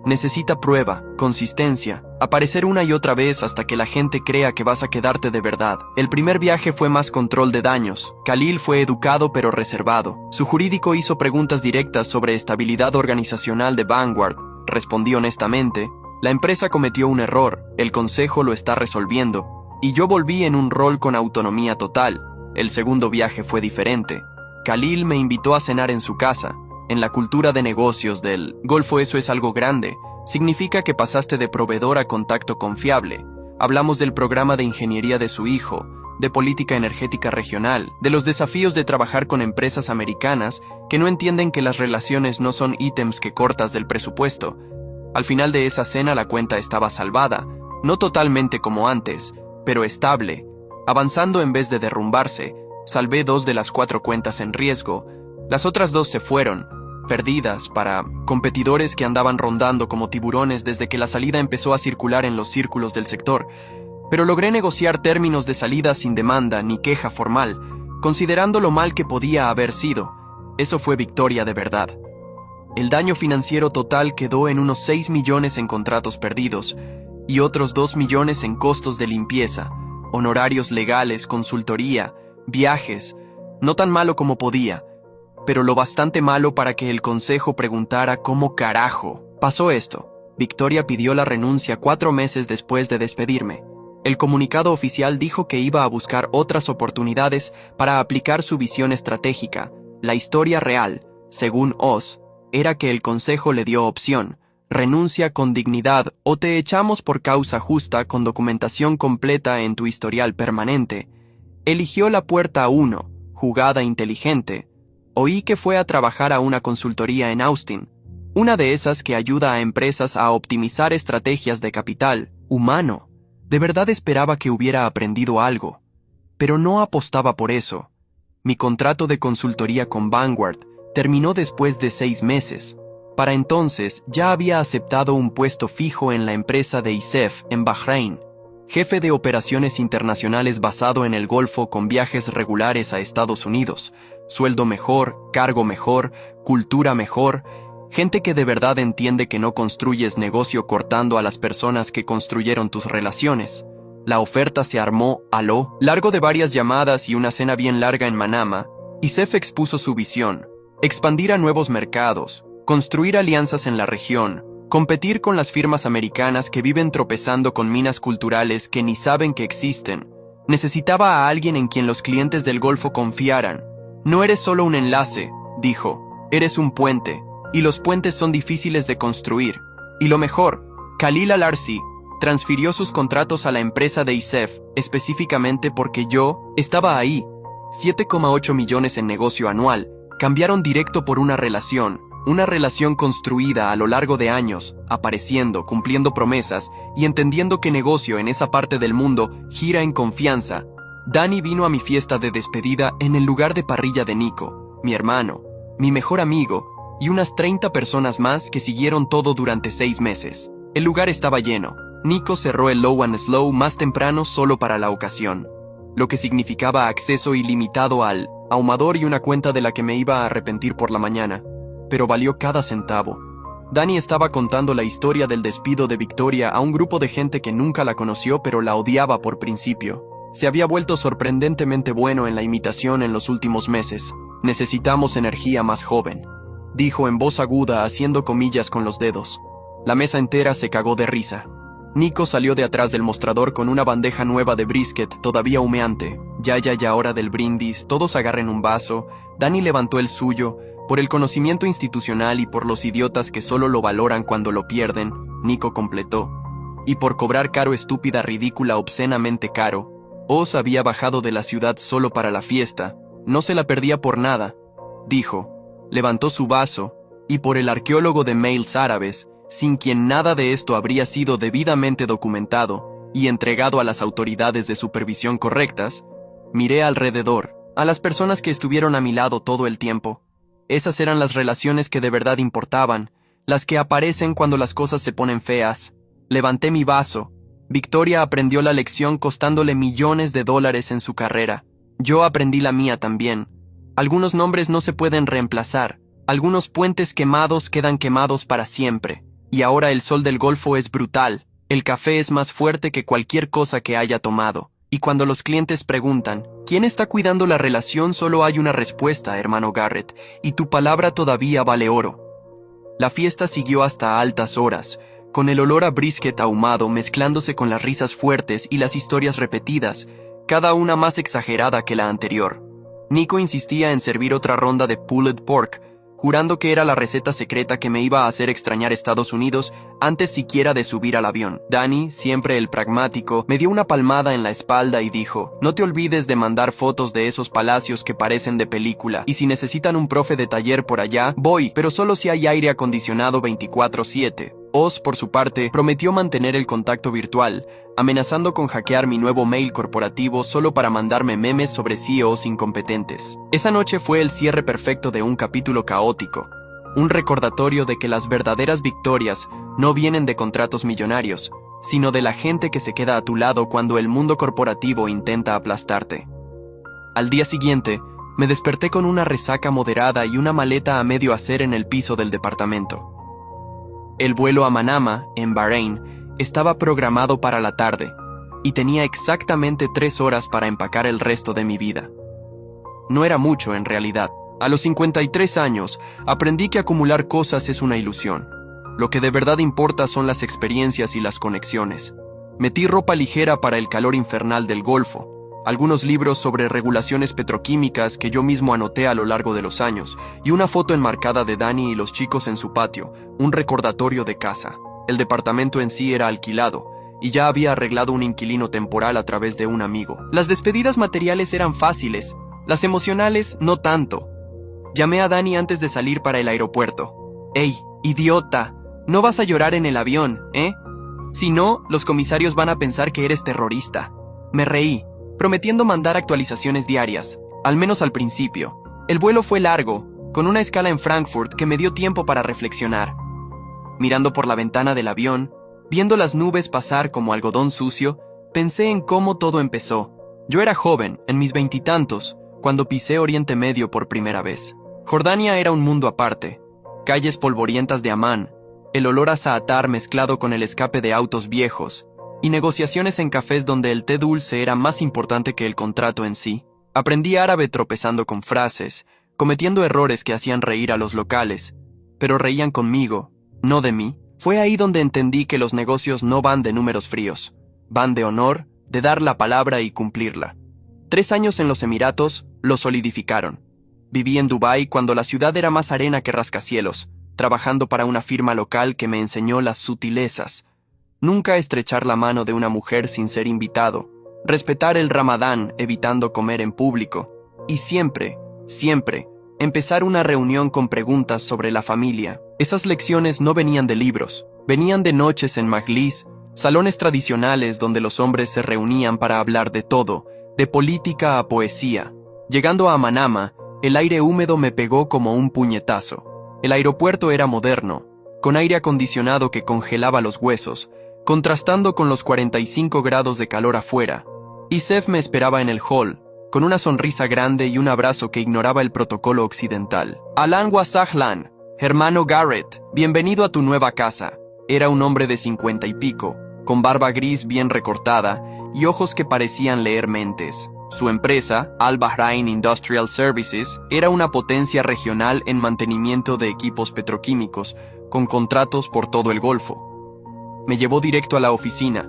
Necesita prueba, consistencia, aparecer una y otra vez hasta que la gente crea que vas a quedarte de verdad. El primer viaje fue más control de daños. Khalil fue educado pero reservado. Su jurídico hizo preguntas directas sobre estabilidad organizacional de Vanguard. Respondí honestamente. La empresa cometió un error, el consejo lo está resolviendo, y yo volví en un rol con autonomía total. El segundo viaje fue diferente. Khalil me invitó a cenar en su casa. En la cultura de negocios del Golfo eso es algo grande. Significa que pasaste de proveedor a contacto confiable. Hablamos del programa de ingeniería de su hijo, de política energética regional, de los desafíos de trabajar con empresas americanas que no entienden que las relaciones no son ítems que cortas del presupuesto. Al final de esa cena la cuenta estaba salvada, no totalmente como antes, pero estable. Avanzando en vez de derrumbarse, salvé 2 de las 4 cuentas en riesgo. Las otras 2 se fueron, perdidas para competidores que andaban rondando como tiburones desde que la salida empezó a circular en los círculos del sector. Pero logré negociar términos de salida sin demanda ni queja formal, considerando lo mal que podía haber sido. Eso fue victoria de verdad. El daño financiero total quedó en unos 6 millones en contratos perdidos y otros 2 millones en costos de limpieza, honorarios legales, consultoría, viajes. No tan malo como podía, pero lo bastante malo para que el consejo preguntara cómo carajo pasó esto. Victoria pidió la renuncia 4 meses después de despedirme. El comunicado oficial dijo que iba a buscar otras oportunidades para aplicar su visión estratégica. La historia real, según Oz, era que el consejo le dio opción: renuncia con dignidad o te echamos por causa justa con documentación completa en tu historial permanente. Eligió la puerta 1, jugada inteligente. Oí que fue a trabajar a una consultoría en Austin, una de esas que ayuda a empresas a optimizar estrategias de capital humano. De verdad esperaba que hubiera aprendido algo, pero no apostaba por eso. Mi contrato de consultoría con Vanguard terminó después de 6 meses. Para entonces ya había aceptado un puesto fijo en la empresa de ISEF en Bahrein, jefe de operaciones internacionales basado en el Golfo con viajes regulares a Estados Unidos. Sueldo mejor, cargo mejor, cultura mejor, gente que de verdad entiende que no construyes negocio cortando a las personas que construyeron tus relaciones. La oferta se armó, largo de varias llamadas y una cena bien larga en Manama. ISEF expuso su visión: expandir a nuevos mercados, construir alianzas en la región, competir con las firmas americanas que viven tropezando con minas culturales que ni saben que existen. Necesitaba a alguien en quien los clientes del Golfo confiaran. No eres solo un enlace, dijo, eres un puente, y los puentes son difíciles de construir. Y lo mejor, Khalil Al-Arsi transfirió sus contratos a la empresa de ISEF, específicamente porque yo estaba ahí. 7,8 millones en negocio anual, cambiaron directo por una relación construida a lo largo de años, apareciendo, cumpliendo promesas y entendiendo que negocio en esa parte del mundo gira en confianza. Dani vino a mi fiesta de despedida en el lugar de parrilla de Nico, mi hermano, mi mejor amigo, y unas 30 personas más que siguieron todo durante 6 meses. El lugar estaba lleno. Nico cerró el Low and Slow más temprano solo para la ocasión, lo que significaba acceso ilimitado al ahumador y una cuenta de la que me iba a arrepentir por la mañana, pero valió cada centavo. Dani estaba contando la historia del despido de Victoria a un grupo de gente que nunca la conoció pero la odiaba por principio. Se había vuelto sorprendentemente bueno en la imitación en los últimos meses. Necesitamos energía más joven, dijo en voz aguda haciendo comillas con los dedos. La mesa entera se cagó de risa. Nico salió de atrás del mostrador con una bandeja nueva de brisket todavía humeante. Ya, hora del brindis, todos agarren un vaso. Dani levantó el suyo. Por el conocimiento institucional y por los idiotas que solo lo valoran cuando lo pierden, Nico completó. Y por cobrar caro, estúpida, ridícula, obscenamente caro. Oz había bajado de la ciudad solo para la fiesta. No se la perdía por nada, dijo. Levantó su vaso, y por el arqueólogo de mails árabes, sin quien nada de esto habría sido debidamente documentado y entregado a las autoridades de supervisión correctas, miré alrededor, a las personas que estuvieron a mi lado todo el tiempo. Esas eran las relaciones que de verdad importaban, las que aparecen cuando las cosas se ponen feas. Levanté mi vaso. Victoria aprendió la lección costándole millones de dólares en su carrera. Yo aprendí la mía también. Algunos nombres no se pueden reemplazar. Algunos puentes quemados quedan quemados para siempre. Y ahora el sol del Golfo es brutal. El café es más fuerte que cualquier cosa que haya tomado. Y cuando los clientes preguntan, ¿quién está cuidando la relación? Solo hay una respuesta, hermano Garrett, y tu palabra todavía vale oro. La fiesta siguió hasta altas horas, con el olor a brisket ahumado mezclándose con las risas fuertes y las historias repetidas, cada una más exagerada que la anterior. Nico insistía en servir otra ronda de pulled pork, jurando que era la receta secreta que me iba a hacer extrañar Estados Unidos antes siquiera de subir al avión. Danny, siempre el pragmático, me dio una palmada en la espalda y dijo, no te olvides de mandar fotos de esos palacios que parecen de película, y si necesitan un profe de taller por allá, voy, pero solo si hay aire acondicionado 24/7. Oz, por su parte, prometió mantener el contacto virtual, amenazando con hackear mi nuevo mail corporativo solo para mandarme memes sobre CEOs incompetentes. Esa noche fue el cierre perfecto de un capítulo caótico, un recordatorio de que las verdaderas victorias no vienen de contratos millonarios, sino de la gente que se queda a tu lado cuando el mundo corporativo intenta aplastarte. Al día siguiente, me desperté con una resaca moderada y una maleta a medio hacer en el piso del departamento. El vuelo a Manama, en Bahrein, estaba programado para la tarde, y tenía exactamente 3 horas para empacar el resto de mi vida. No era mucho, en realidad. A los 53 años, aprendí que acumular cosas es una ilusión. Lo que de verdad importa son las experiencias y las conexiones. Metí ropa ligera para el calor infernal del Golfo, algunos libros sobre regulaciones petroquímicas que yo mismo anoté a lo largo de los años, y una foto enmarcada de Danny y los chicos en su patio, un recordatorio de casa. El departamento en sí era alquilado, y ya había arreglado un inquilino temporal a través de un amigo. Las despedidas materiales eran fáciles, las emocionales no tanto. Llamé a Danny antes de salir para el aeropuerto. «¡Ey, idiota! No vas a llorar en el avión, ¿eh? Si no, los comisarios van a pensar que eres terrorista». Me reí, prometiendo mandar actualizaciones diarias, al menos al principio. El vuelo fue largo, con una escala en Frankfurt que me dio tiempo para reflexionar. Mirando por la ventana del avión, viendo las nubes pasar como algodón sucio, pensé en cómo todo empezó. Yo era joven, en mis 20 y tantos, cuando pisé Oriente Medio por primera vez. Jordania era un mundo aparte. Calles polvorientas de Amán, el olor a zaatar mezclado con el escape de autos viejos, y negociaciones en cafés donde el té dulce era más importante que el contrato en sí. Aprendí árabe tropezando con frases, cometiendo errores que hacían reír a los locales, pero reían conmigo, no de mí. Fue ahí donde entendí que los negocios no van de números fríos, van de honor, de dar la palabra y cumplirla. 3 años en los Emiratos lo solidificaron. Viví en Dubái cuando la ciudad era más arena que rascacielos, trabajando para una firma local que me enseñó las sutilezas. Nunca estrechar la mano de una mujer sin ser invitado, respetar el Ramadán evitando comer en público, y siempre, empezar una reunión con preguntas sobre la familia. Esas lecciones no venían de libros, venían de noches en majlis, salones tradicionales donde los hombres se reunían para hablar de todo, de política a poesía. Llegando a Manama, el aire húmedo me pegó como un puñetazo. El aeropuerto era moderno, con aire acondicionado que congelaba los huesos, contrastando con los 45 grados de calor afuera. Isef me esperaba en el hall, con una sonrisa grande y un abrazo que ignoraba el protocolo occidental. «Ahlan wa sahlan, hermano Garrett, bienvenido a tu nueva casa». Era un hombre de 50 y pico, con barba gris bien recortada y ojos que parecían leer mentes. Su empresa, Al Bahrain Industrial Services, era una potencia regional en mantenimiento de equipos petroquímicos, con contratos por todo el Golfo. Me llevó directo a la oficina,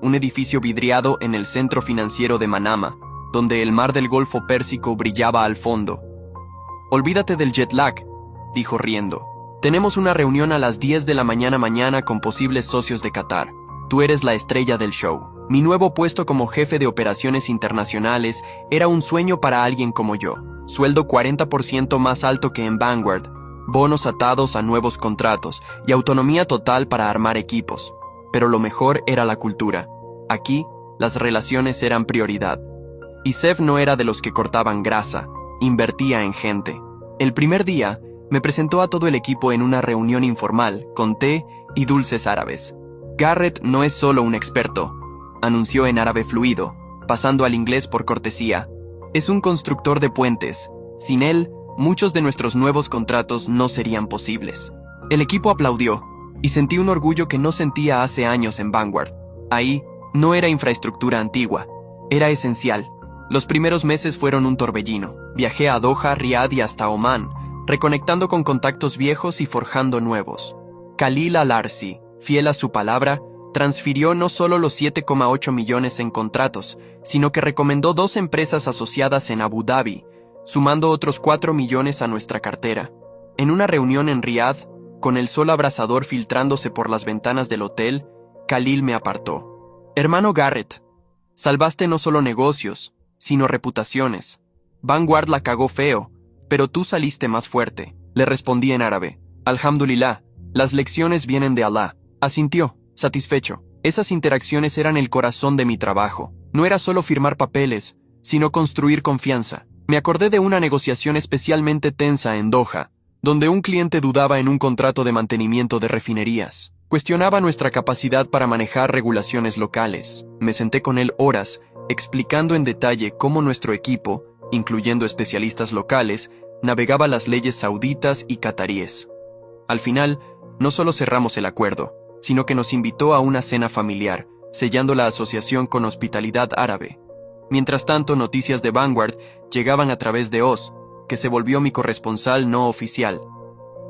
un edificio vidriado en el centro financiero de Manama, donde el mar del Golfo Pérsico brillaba al fondo. «Olvídate del jet lag», dijo riendo. «Tenemos una reunión a las 10 de la mañana con posibles socios de Qatar. Tú eres la estrella del show». Mi nuevo puesto como jefe de operaciones internacionales era un sueño para alguien como yo. Sueldo 40% más alto que en Vanguard, bonos atados a nuevos contratos y autonomía total para armar equipos. Pero lo mejor era la cultura. Aquí, las relaciones eran prioridad. Isef no era de los que cortaban grasa, invertía en gente. El primer día, me presentó a todo el equipo en una reunión informal, con té y dulces árabes. «Garrett no es solo un experto», anunció en árabe fluido, pasando al inglés por cortesía. «Es un constructor de puentes. Sin él, muchos de nuestros nuevos contratos no serían posibles». El equipo aplaudió, y sentí un orgullo que no sentía hace años en Vanguard. Ahí no era infraestructura antigua, era esencial. Los primeros meses fueron un torbellino. Viajé a Doha, Riad y hasta Omán, reconectando con contactos viejos y forjando nuevos. Khalil Al-Arsi, fiel a su palabra, transfirió no solo los 7,8 millones en contratos, sino que recomendó 2 empresas asociadas en Abu Dhabi, sumando otros 4 millones a nuestra cartera. En una reunión en Riad, con el sol abrasador filtrándose por las ventanas del hotel, Khalil me apartó. Hermano Garrett, salvaste no solo negocios, sino reputaciones. Vanguard la cagó feo, pero tú saliste más fuerte. Le respondí en árabe. Alhamdulillah, las lecciones vienen de Allah. Asintió, satisfecho. Esas interacciones eran el corazón de mi trabajo. No era solo firmar papeles, sino construir confianza. Me acordé de una negociación especialmente tensa en Doha, donde un cliente dudaba en un contrato de mantenimiento de refinerías. Cuestionaba nuestra capacidad para manejar regulaciones locales. Me senté con él horas, explicando en detalle cómo nuestro equipo, incluyendo especialistas locales, navegaba las leyes sauditas y cataríes. Al final, no solo cerramos el acuerdo, sino que nos invitó a una cena familiar, sellando la asociación con Hospitalidad Árabe. Mientras tanto, noticias de Vanguard llegaban a través de Oz, que se volvió mi corresponsal no oficial.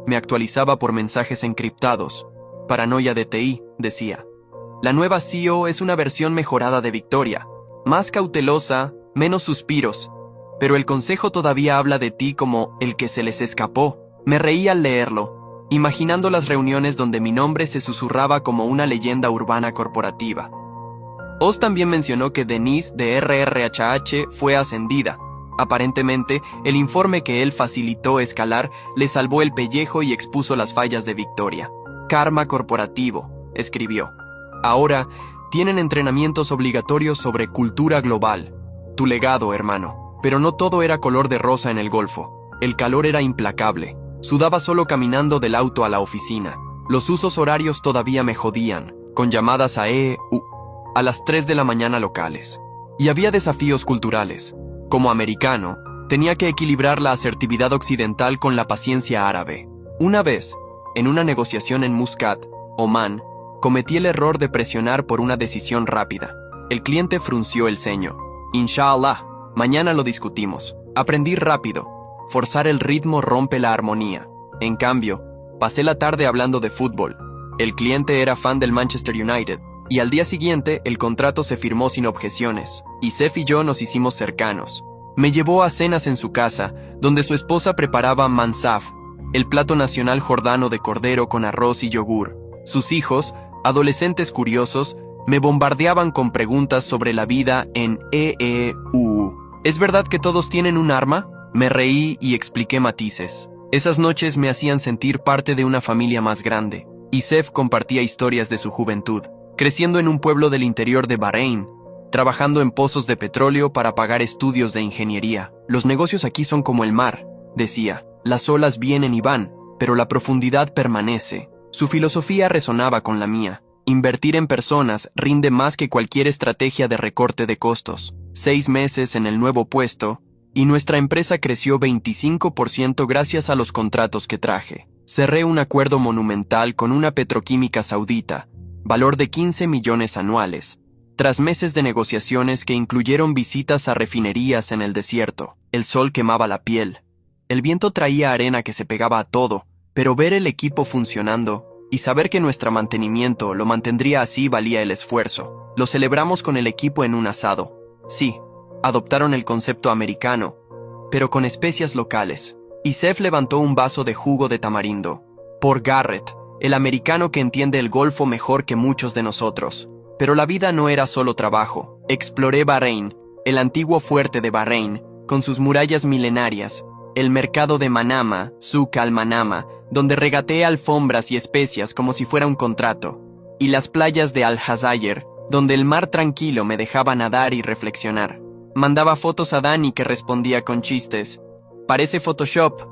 Me actualizaba por mensajes encriptados. Paranoia de TI, decía. La nueva CEO es una versión mejorada de Victoria. Más cautelosa, menos suspiros. Pero el consejo todavía habla de ti como el que se les escapó. Me reí al leerlo, imaginando las reuniones donde mi nombre se susurraba como una leyenda urbana corporativa. Oz también mencionó que Denise de RRHH fue ascendida. Aparentemente, el informe que él facilitó escalar le salvó el pellejo y expuso las fallas de Victoria. Karma corporativo, escribió. Ahora, tienen entrenamientos obligatorios sobre cultura global. Tu legado, hermano. Pero no todo era color de rosa en el Golfo. El calor era implacable. Sudaba solo caminando del auto a la oficina. Los usos horarios todavía me jodían, con llamadas a a las 3 de la mañana locales. Y había desafíos culturales. Como americano, tenía que equilibrar la asertividad occidental con la paciencia árabe. Una vez, en una negociación en Muscat, Omán, cometí el error de presionar por una decisión rápida. El cliente frunció el ceño. Inshallah, mañana lo discutimos. Aprendí rápido. Forzar el ritmo rompe la armonía. En cambio, pasé la tarde hablando de fútbol. El cliente era fan del Manchester United, y al día siguiente el contrato se firmó sin objeciones, y Sef y yo nos hicimos cercanos. Me llevó a cenas en su casa, donde su esposa preparaba mansaf, el plato nacional jordano de cordero con arroz y yogur. Sus hijos, adolescentes curiosos, me bombardeaban con preguntas sobre la vida en EEU. ¿Es verdad que todos tienen un arma? Me reí y expliqué matices. Esas noches me hacían sentir parte de una familia más grande, y Sef compartía historias de su juventud, creciendo en un pueblo del interior de Bahrein, trabajando en pozos de petróleo para pagar estudios de ingeniería. Los negocios aquí son como el mar, decía. Las olas vienen y van, pero la profundidad permanece. Su filosofía resonaba con la mía. Invertir en personas rinde más que cualquier estrategia de recorte de costos. 6 meses en el nuevo puesto, y nuestra empresa creció 25% gracias a los contratos que traje. Cerré un acuerdo monumental con una petroquímica saudita, valor de 15 millones anuales, tras meses de negociaciones que incluyeron visitas a refinerías en el desierto. El sol quemaba la piel. El viento traía arena que se pegaba a todo, pero ver el equipo funcionando y saber que nuestro mantenimiento lo mantendría así valía el esfuerzo. Lo celebramos con el equipo en un asado. Sí, adoptaron el concepto americano, pero con especias locales. Y Sef levantó un vaso de jugo de tamarindo. Por Garrett, el americano que entiende el Golfo mejor que muchos de nosotros. Pero la vida no era solo trabajo. Exploré Bahrein, el antiguo fuerte de Bahrein, con sus murallas milenarias, el mercado de Manama, Souk al-Manama, donde regateé alfombras y especias como si fuera un contrato, y las playas de Al-Hazayer, donde el mar tranquilo me dejaba nadar y reflexionar. Mandaba fotos a Dani que respondía con chistes. Parece Photoshop.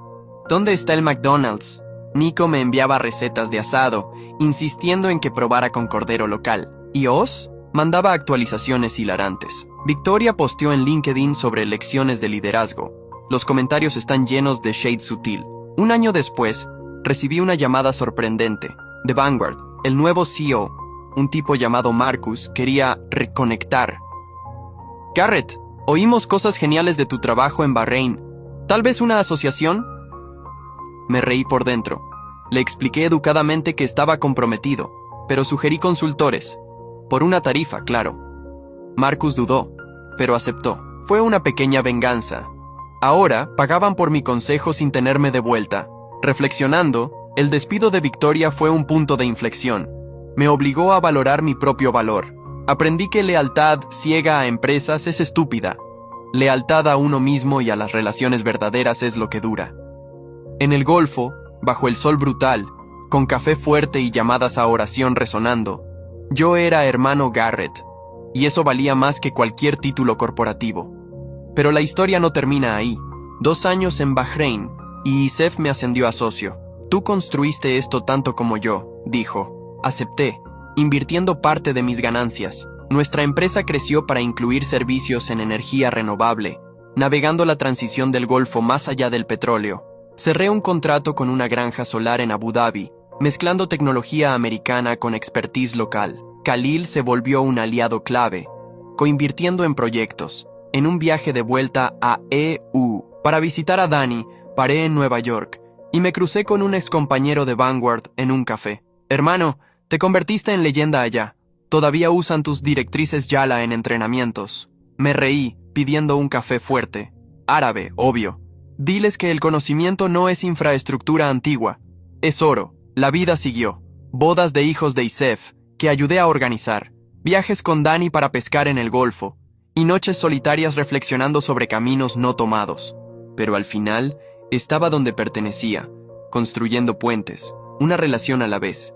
¿Dónde está el McDonald's? Nico me enviaba recetas de asado, insistiendo en que probara con cordero local. ¿Y Oz? Mandaba actualizaciones hilarantes. Victoria posteó en LinkedIn sobre lecciones de liderazgo. Los comentarios están llenos de shade sutil. Un año después, recibí una llamada sorprendente. De Vanguard, el nuevo CEO, un tipo llamado Marcus, quería reconectar. Garrett, oímos cosas geniales de tu trabajo en Bahrein. ¿Tal vez una asociación? Me reí por dentro. Le expliqué educadamente que estaba comprometido, pero sugerí consultores. Por una tarifa, claro. Marcus dudó, pero aceptó. Fue una pequeña venganza. Ahora pagaban por mi consejo sin tenerme de vuelta. Reflexionando, el despido de Victoria fue un punto de inflexión. Me obligó a valorar mi propio valor. Aprendí que lealtad ciega a empresas es estúpida. Lealtad a uno mismo y a las relaciones verdaderas es lo que dura. En el Golfo, bajo el sol brutal, con café fuerte y llamadas a oración resonando, yo era hermano Garrett, y eso valía más que cualquier título corporativo. Pero la historia no termina ahí. 2 años en Bahrein, y Isef me ascendió a socio. Tú construiste esto tanto como yo, dijo. Acepté, invirtiendo parte de mis ganancias. Nuestra empresa creció para incluir servicios en energía renovable, navegando la transición del Golfo más allá del petróleo. Cerré un contrato con una granja solar en Abu Dhabi, mezclando tecnología americana con expertise local. Khalil se volvió un aliado clave, coinvirtiendo en proyectos. En un viaje de vuelta a EU para visitar a Dani, paré en Nueva York y me crucé con un excompañero de Vanguard en un café. Hermano, te convertiste en leyenda allá. Todavía usan tus directrices Yala en entrenamientos. Me reí, pidiendo un café fuerte. Árabe, obvio. Diles que el conocimiento no es infraestructura antigua. Es oro. La vida siguió. Bodas de hijos de Isef, que ayudé a organizar. Viajes con Dani para pescar en el Golfo. Y noches solitarias reflexionando sobre caminos no tomados. Pero al final, estaba donde pertenecía, construyendo puentes, una relación a la vez.